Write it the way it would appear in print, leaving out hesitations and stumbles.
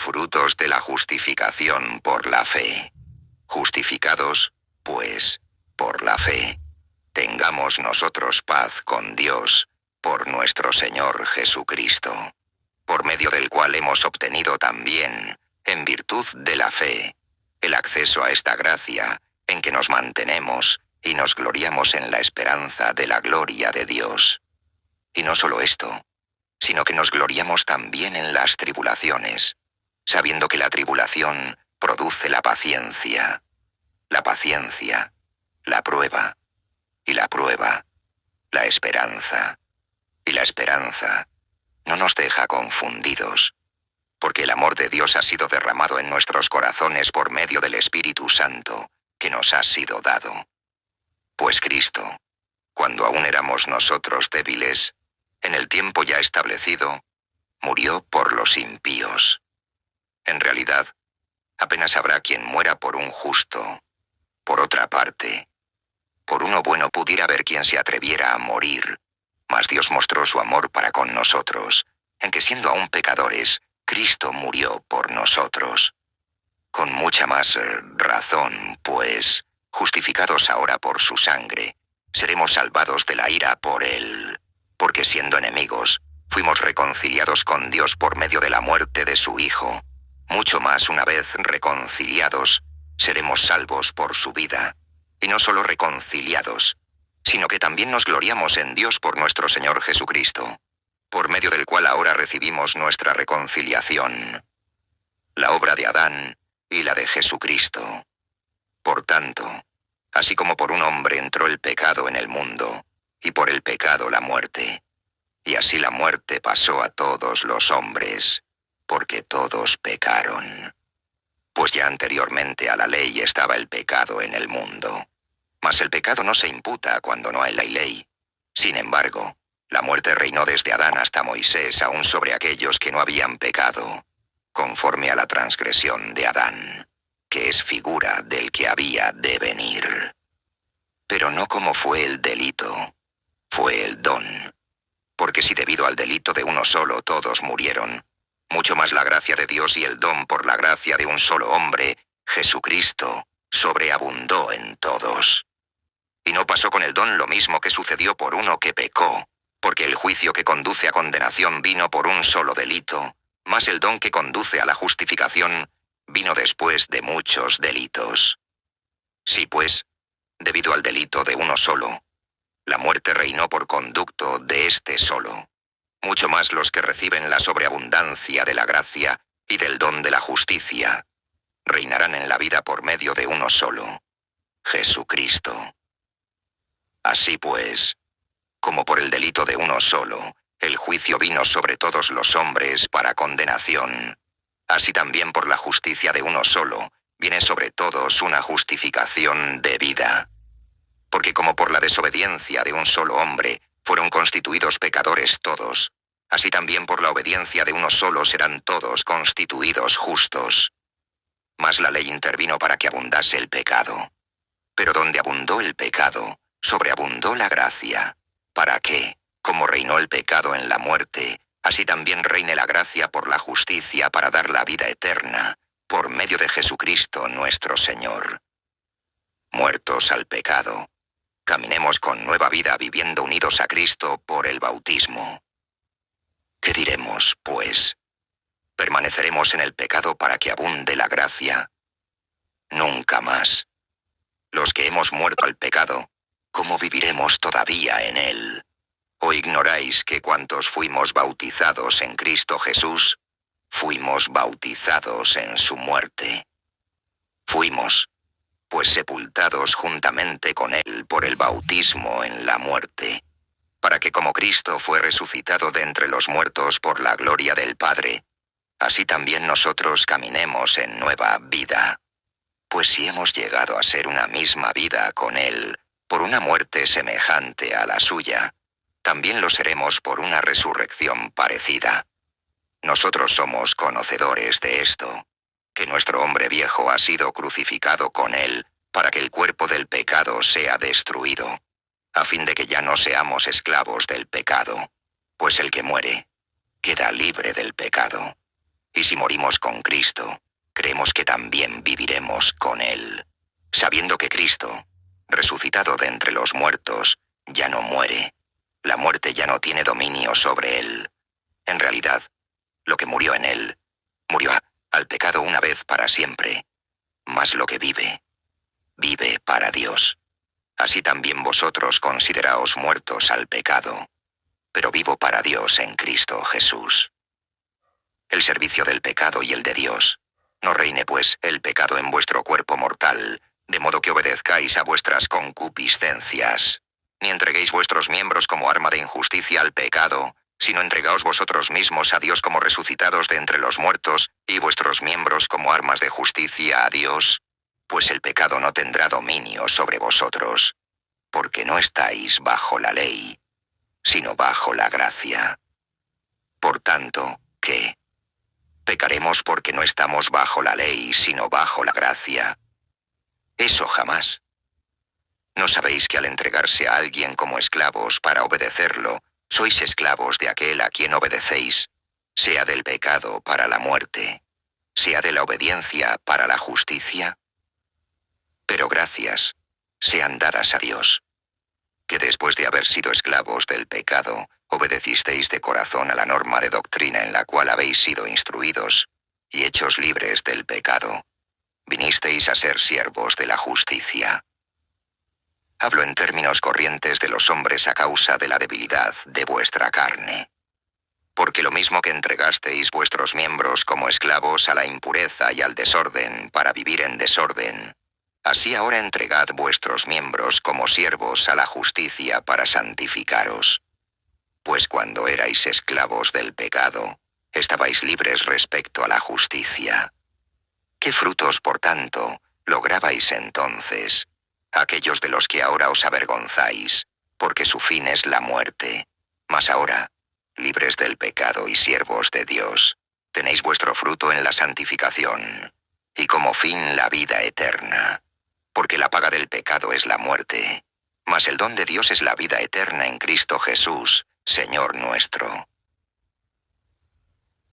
Frutos de la justificación por la fe. Justificados, pues, por la fe, tengamos nosotros paz con Dios, por nuestro Señor Jesucristo, por medio del cual hemos obtenido también, en virtud de la fe, el acceso a esta gracia en que nos mantenemos y nos gloriamos en la esperanza de la gloria de Dios. Y no solo esto, sino que nos gloriamos también en las tribulaciones, sabiendo que la tribulación produce la paciencia, la prueba, y la prueba, la esperanza, y la esperanza no nos deja confundidos, porque el amor de Dios ha sido derramado en nuestros corazones por medio del Espíritu Santo que nos ha sido dado. Pues Cristo, cuando aún éramos nosotros débiles, en el tiempo ya establecido, murió por los impíos. En realidad, apenas habrá quien muera por un justo. Por otra parte, por uno bueno pudiera haber quien se atreviera a morir, mas Dios mostró su amor para con nosotros, en que siendo aún pecadores, Cristo murió por nosotros. Con mucha más razón, pues, justificados ahora por su sangre, seremos salvados de la ira por él, porque siendo enemigos, fuimos reconciliados con Dios por medio de la muerte de su Hijo. Mucho más, una vez reconciliados, seremos salvos por su vida. Y no solo reconciliados, sino que también nos gloriamos en Dios por nuestro Señor Jesucristo, por medio del cual ahora recibimos nuestra reconciliación, la obra de Adán y la de Jesucristo. Por tanto, así como por un hombre entró el pecado en el mundo, y por el pecado la muerte, y así la muerte pasó a todos los hombres, porque todos pecaron. Pues ya anteriormente a la ley estaba el pecado en el mundo. Mas el pecado no se imputa cuando no hay la ley. Sin embargo, la muerte reinó desde Adán hasta Moisés aún sobre aquellos que no habían pecado, conforme a la transgresión de Adán, que es figura del que había de venir. Pero no como fue el delito, fue el don. Porque si debido al delito de uno solo todos murieron, mucho más la gracia de Dios y el don por la gracia de un solo hombre, Jesucristo, sobreabundó en todos. Y no pasó con el don lo mismo que sucedió por uno que pecó, porque el juicio que conduce a condenación vino por un solo delito, mas el don que conduce a la justificación vino después de muchos delitos. Sí, pues, debido al delito de uno solo, la muerte reinó por conducto de este solo. Mucho más los que reciben la sobreabundancia de la gracia y del don de la justicia, reinarán en la vida por medio de uno solo, Jesucristo. Así pues, como por el delito de uno solo, el juicio vino sobre todos los hombres para condenación, así también por la justicia de uno solo, viene sobre todos una justificación de vida. Porque como por la desobediencia de un solo hombre fueron constituidos pecadores todos, así también por la obediencia de uno solo serán todos constituidos justos. Mas la ley intervino para que abundase el pecado. Pero donde abundó el pecado, sobreabundó la gracia, para que, como reinó el pecado en la muerte, así también reine la gracia por la justicia para dar la vida eterna, por medio de Jesucristo nuestro Señor. Muertos al pecado, caminemos con nueva vida viviendo unidos a Cristo por el bautismo. ¿Qué diremos, pues? ¿Permaneceremos en el pecado para que abunde la gracia? Nunca más. Los que hemos muerto al pecado, ¿cómo viviremos todavía en él? ¿O ignoráis que cuantos fuimos bautizados en Cristo Jesús, fuimos bautizados en su muerte? Fuimos, pues sepultados juntamente con él por el bautismo en la muerte, para que como Cristo fue resucitado de entre los muertos por la gloria del Padre, así también nosotros caminemos en nueva vida. Pues si hemos llegado a ser una misma vida con él, por una muerte semejante a la suya, también lo seremos por una resurrección parecida. Nosotros somos conocedores de esto, que nuestro hombre viejo ha sido crucificado con él para que el cuerpo del pecado sea destruido, a fin de que ya no seamos esclavos del pecado, pues el que muere queda libre del pecado. Y si morimos con Cristo, creemos que también viviremos con Él, sabiendo que Cristo, resucitado de entre los muertos, ya no muere. La muerte ya no tiene dominio sobre Él. En realidad, lo que murió en Él, murió al pecado una vez para siempre, mas lo que vive, vive para Dios. Así también vosotros consideraos muertos al pecado, pero vivo para Dios en Cristo Jesús. El servicio del pecado y el de Dios. No reine pues el pecado en vuestro cuerpo mortal, de modo que obedezcáis a vuestras concupiscencias. Ni entreguéis vuestros miembros como arma de injusticia al pecado, sino entregaos vosotros mismos a Dios como resucitados de entre los muertos, y vuestros miembros como armas de justicia a Dios, pues el pecado no tendrá dominio sobre vosotros, porque no estáis bajo la ley, sino bajo la gracia. Por tanto, ¿qué? ¿Pecaremos porque no estamos bajo la ley, sino bajo la gracia? Eso jamás. ¿No sabéis que al entregarse a alguien como esclavos para obedecerlo, sois esclavos de aquel a quien obedecéis, sea del pecado para la muerte, sea de la obediencia para la justicia? Pero gracias sean dadas a Dios, que después de haber sido esclavos del pecado, obedecisteis de corazón a la norma de doctrina en la cual habéis sido instruidos, y hechos libres del pecado, vinisteis a ser siervos de la justicia. Hablo en términos corrientes de los hombres a causa de la debilidad de vuestra carne. Porque lo mismo que entregasteis vuestros miembros como esclavos a la impureza y al desorden para vivir en desorden, así ahora entregad vuestros miembros como siervos a la justicia para santificaros. Pues cuando erais esclavos del pecado, estabais libres respecto a la justicia. ¿Qué frutos, por tanto, lograbais entonces? Aquellos de los que ahora os avergonzáis, porque su fin es la muerte. Mas ahora, libres del pecado y siervos de Dios, tenéis vuestro fruto en la santificación, y como fin la vida eterna. Porque la paga del pecado es la muerte, mas el don de Dios es la vida eterna en Cristo Jesús, Señor nuestro.